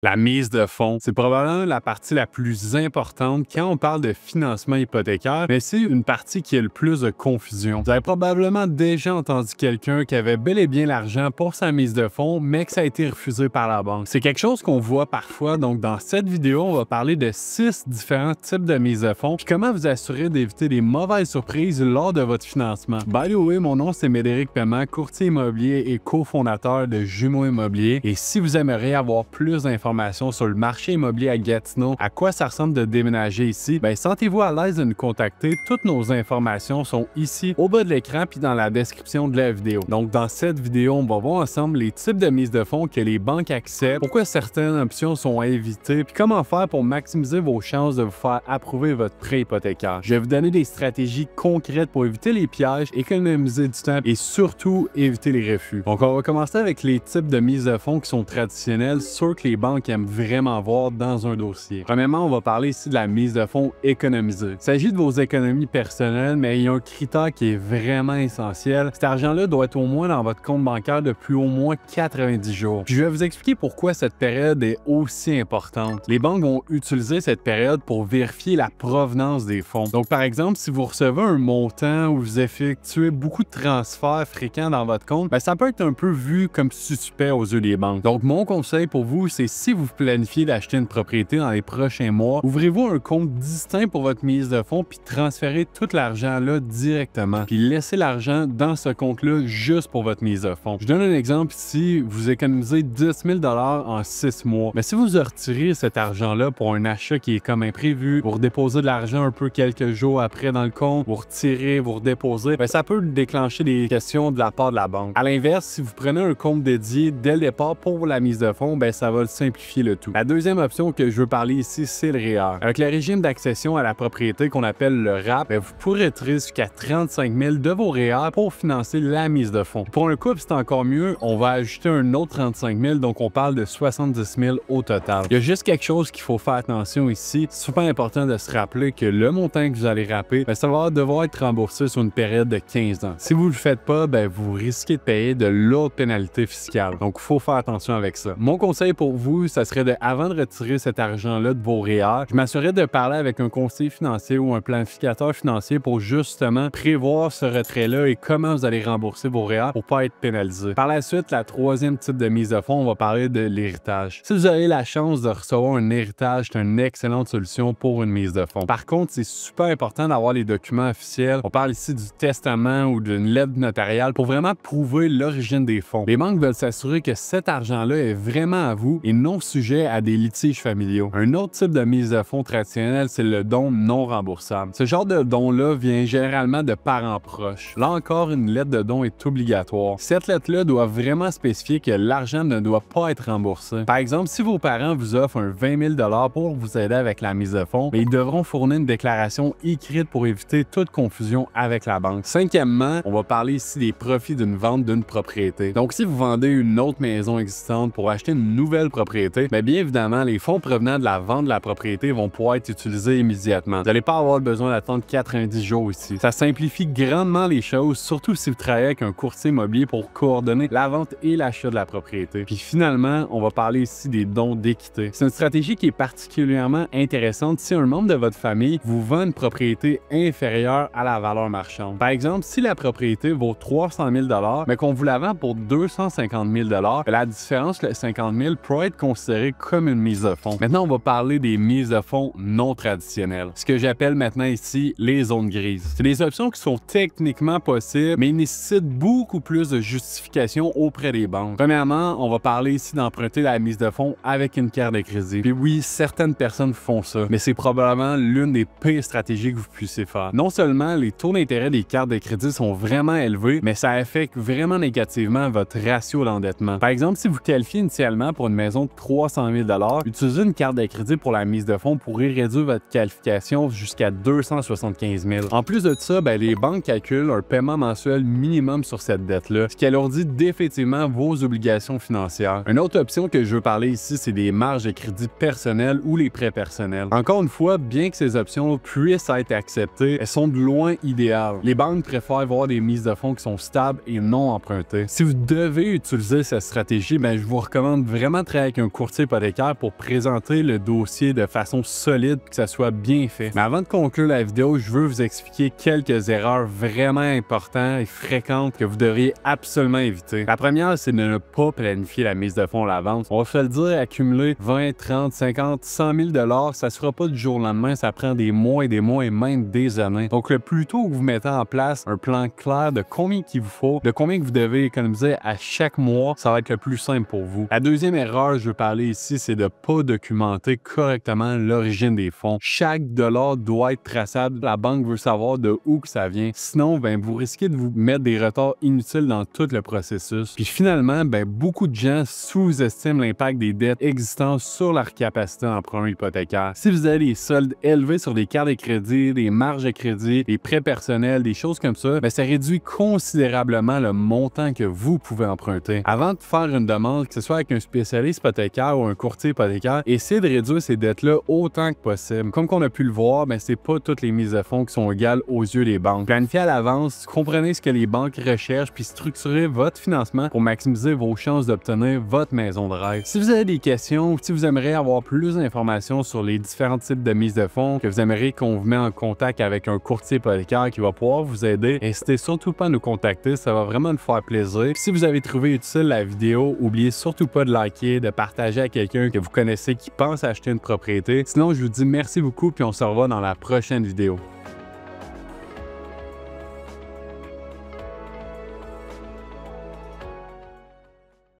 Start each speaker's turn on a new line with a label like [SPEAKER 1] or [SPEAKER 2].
[SPEAKER 1] La mise de fonds, c'est probablement la partie la plus importante quand on parle de financement hypothécaire, mais c'est une partie qui a le plus de confusion. Vous avez probablement déjà entendu quelqu'un qui avait bel et bien l'argent pour sa mise de fonds, mais que ça a été refusé par la banque. C'est quelque chose qu'on voit parfois, donc dans cette vidéo, on va parler de 6 différents types de mise de fonds, puis comment vous assurer d'éviter des mauvaises surprises lors de votre financement. By the way, mon nom c'est Médéric Paiement, courtier immobilier et cofondateur de Jumeaux Immobilier, et si vous aimeriez avoir plus d'informations sur le marché immobilier à Gatineau, à quoi ça ressemble de déménager ici, sentez-vous à l'aise de nous contacter. Toutes nos informations sont ici au bas de l'écran puis dans la description de la vidéo. Donc dans cette vidéo, on va voir ensemble les types de mise de fonds que les banques acceptent, pourquoi certaines options sont à éviter, puis comment faire pour maximiser vos chances de vous faire approuver votre prêt hypothécaire. Je vais vous donner des stratégies concrètes pour éviter les pièges, économiser du temps et surtout éviter les refus. Donc on va commencer avec les types de mise de fonds qui sont traditionnels, ceux que les banques aiment vraiment voir dans un dossier. Premièrement, on va parler ici de la mise de fonds économisée. Il s'agit de vos économies personnelles, mais il y a un critère qui est vraiment essentiel. Cet argent-là doit être au moins dans votre compte bancaire depuis au moins 90 jours. Puis je vais vous expliquer pourquoi cette période est aussi importante. Les banques vont utiliser cette période pour vérifier la provenance des fonds. Donc par exemple, si vous recevez un montant ou vous effectuez beaucoup de transferts fréquents dans votre compte, ça peut être un peu vu comme suspect aux yeux des banques. Donc mon conseil pour vous, c'est si vous planifiez d'acheter une propriété dans les prochains mois, ouvrez-vous un compte distinct pour votre mise de fonds puis transférez tout l'argent là directement. Puis laissez l'argent dans ce compte-là juste pour votre mise de fonds. Je donne un exemple ici, vous économisez 10 000 en 6 mois. Mais si vous retirez cet argent-là pour un achat qui est comme imprévu, vous redéposez de l'argent un peu quelques jours après dans le compte, vous retirez, vous redéposez, ça peut déclencher des questions de la part de la banque. À l'inverse, si vous prenez un compte dédié dès le départ pour la mise de fonds, ça va le simplifier le tout. La deuxième option que je veux parler ici, c'est le REER. Avec le régime d'accession à la propriété qu'on appelle le RAP, vous pourrez tirer jusqu'à 35 000 de vos REER pour financer la mise de fonds. Pour un couple, c'est encore mieux, on va ajouter un autre 35 000, donc on parle de 70 000 au total. Il y a juste quelque chose qu'il faut faire attention ici. C'est super important de se rappeler que le montant que vous allez rapper, ça va devoir être remboursé sur une période de 15 ans. Si vous ne le faites pas, vous risquez de payer de l'autre pénalité fiscale. Donc, il faut faire attention avec ça. Mon conseil pour vous, ça serait avant de retirer cet argent-là de vos REER, je m'assurerais de parler avec un conseiller financier ou un planificateur financier pour justement prévoir ce retrait-là et comment vous allez rembourser vos REER pour ne pas être pénalisé. Par la suite, la troisième type de mise de fonds, on va parler de l'héritage. Si vous avez la chance de recevoir un héritage, c'est une excellente solution pour une mise de fonds. Par contre, c'est super important d'avoir les documents officiels. On parle ici du testament ou d'une lettre notariale pour vraiment prouver l'origine des fonds. Les banques veulent s'assurer que cet argent-là est vraiment à vous et non sujet à des litiges familiaux. Un autre type de mise de fonds traditionnelle, c'est le don non remboursable. Ce genre de don-là vient généralement de parents proches. Là encore, une lettre de don est obligatoire. Cette lettre-là doit vraiment spécifier que l'argent ne doit pas être remboursé. Par exemple, si vos parents vous offrent un 20 000 pour vous aider avec la mise de fonds, ils devront fournir une déclaration écrite pour éviter toute confusion avec la banque. Cinquièmement, on va parler ici des profits d'une vente d'une propriété. Donc, si vous vendez une autre maison existante pour acheter une nouvelle propriété, bien évidemment, les fonds provenant de la vente de la propriété vont pouvoir être utilisés immédiatement. Vous n'allez pas avoir besoin d'attendre 90 jours ici. Ça simplifie grandement les choses, surtout si vous travaillez avec un courtier immobilier pour coordonner la vente et l'achat de la propriété. Puis finalement, on va parler ici des dons d'équité. C'est une stratégie qui est particulièrement intéressante si un membre de votre famille vous vend une propriété inférieure à la valeur marchande. Par exemple, si la propriété vaut 300 000 mais qu'on vous la vend pour 250 000 la différence, le 50 000, peut être considérée comme une mise de fonds. Maintenant, on va parler des mises de fonds non traditionnelles. Ce que j'appelle maintenant ici les zones grises. C'est des options qui sont techniquement possibles, mais nécessitent beaucoup plus de justification auprès des banques. Premièrement, on va parler ici d'emprunter la mise de fonds avec une carte de crédit. Puis oui, certaines personnes font ça, mais c'est probablement l'une des pires stratégies que vous puissiez faire. Non seulement les taux d'intérêt des cartes de crédit sont vraiment élevés, mais ça affecte vraiment négativement votre ratio d'endettement. Par exemple, si vous qualifiez initialement pour une maison de 300 000 utiliser une carte de crédit pour la mise de fonds pourrait réduire votre qualification jusqu'à 275 000. En plus de ça, les banques calculent un paiement mensuel minimum sur cette dette-là, ce qui alourdit définitivement vos obligations financières. Une autre option que je veux parler ici, c'est des marges de crédit personnelles ou les prêts personnels. Encore une fois, bien que ces options puissent être acceptées, elles sont de loin idéales. Les banques préfèrent voir des mises de fonds qui sont stables et non empruntées. Si vous devez utiliser cette stratégie, je vous recommande vraiment de travailler avec un un courtier hypothécaire pour présenter le dossier de façon solide et que ça soit bien fait. Mais avant de conclure la vidéo, je veux vous expliquer quelques erreurs vraiment importantes et fréquentes que vous devriez absolument éviter. La première, c'est de ne pas planifier la mise de fonds à l'avance. On va se le dire, accumuler 20, 30, 50, 100 000 $, ça ne sera pas du jour au lendemain, ça prend des mois et même des années. Donc, le plus tôt que vous mettez en place un plan clair de combien qu'il vous faut, de combien que vous devez économiser à chaque mois, ça va être le plus simple pour vous. La deuxième erreur, je veux parler ici, c'est de ne pas documenter correctement l'origine des fonds. Chaque dollar doit être traçable. La banque veut savoir de où que ça vient. Sinon, vous risquez de vous mettre des retards inutiles dans tout le processus. Puis finalement, beaucoup de gens sous-estiment l'impact des dettes existantes sur leur capacité d'emprunt hypothécaire. Si vous avez des soldes élevés sur des cartes de crédit, des marges de crédit, des prêts personnels, des choses comme ça, ça réduit considérablement le montant que vous pouvez emprunter. Avant de faire une demande, que ce soit avec un spécialiste hypothécaire ou un courtier hypothécaire, essayez de réduire ces dettes-là autant que possible. Comme qu'on a pu le voir, c'est pas toutes les mises de fonds qui sont égales aux yeux des banques. Planifiez à l'avance, comprenez ce que les banques recherchent, puis structurez votre financement pour maximiser vos chances d'obtenir votre maison de rêve. Si vous avez des questions ou si vous aimeriez avoir plus d'informations sur les différents types de mises de fonds, que vous aimeriez qu'on vous mette en contact avec un courtier hypothécaire qui va pouvoir vous aider, n'hésitez surtout pas à nous contacter, ça va vraiment nous faire plaisir. Puis si vous avez trouvé utile la vidéo, n'oubliez surtout pas de liker, de partager à quelqu'un que vous connaissez qui pense acheter une propriété. Sinon, je vous dis merci beaucoup puis on se revoit dans la prochaine vidéo.